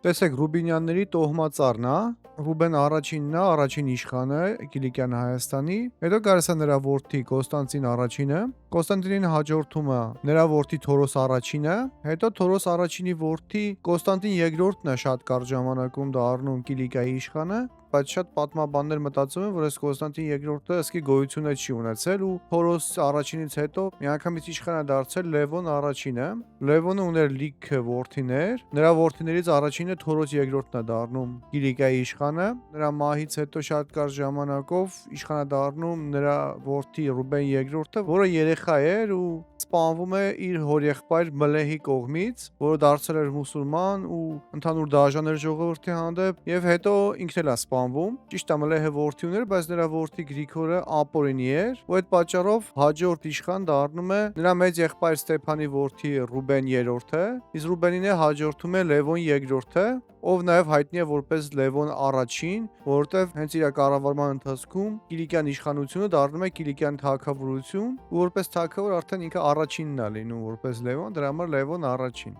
Տեսեք, Ռուբինյանների տոհմածառն է, Ռուբեն առաջինն է, առաջին իշխանը Կիլիկյան Հայաստանի, հետո գալիս է նրա որդի Կոստանտին առաջինը, Կոստանտինին հաջորդում է նրա որդի Թորոս առաջինը, հետո Թորոս առաջինի որդի Կոստանտին երկրորդն է շատ կարճ ժամանակում դառնում Կիլիկիայի իշխանը, բայց շատ պատմաբաններ մտածում են, որ այս Կոստանտին երկրորդը ըսկի գոյություն չի ունեցել ու Թորոս առաջինից հետո միանգամից իշխան է դարձել Լևոն առաջինը։ Լևոնը ուներ լիք որդիներ, նրա որդիներից առաջինը Թորոս երկրորդն է դառնում Կիլիկիայի իշխանը, նրա մահից հետո շատ կարճ ժամանակով իշխան է դառնում նրա որդի Ռուբեն երկրորդը, որը երեխա էր ու սպանվում է իր հորեղբայր Մլեհի կողմից, որը դարձել էր մուսուլման ու ընդհանուր դաժան էր ժողովրդի հանդեպ, եւ հետո ինքն էլ է սպանվում։ Ճիշտ է, Մլեհը որդի ուներ, բայց նրա որդի Գրիգորը ապօրինի էր, ու այդ պատճառով հաջորդ իշխան դառնում է նրա մեծ եղբայր Ստեփանի որդի Ռուբեն երրորդը, իսկ Ռուբենին է հաջորդում է Լևոն երկրորդը, ով նաև հայտնի է որպես Լևոն առաջին, որովհետև հենց իր կառավարման ընթացքում Կիլիկյան իշխանությունը դառնում է Կիլիկյան թագավորություն, ու որպես թագավոր արդեն ինքը առաջինն է լինում որպես Լևոն, դրա համար Լևոն առաջին։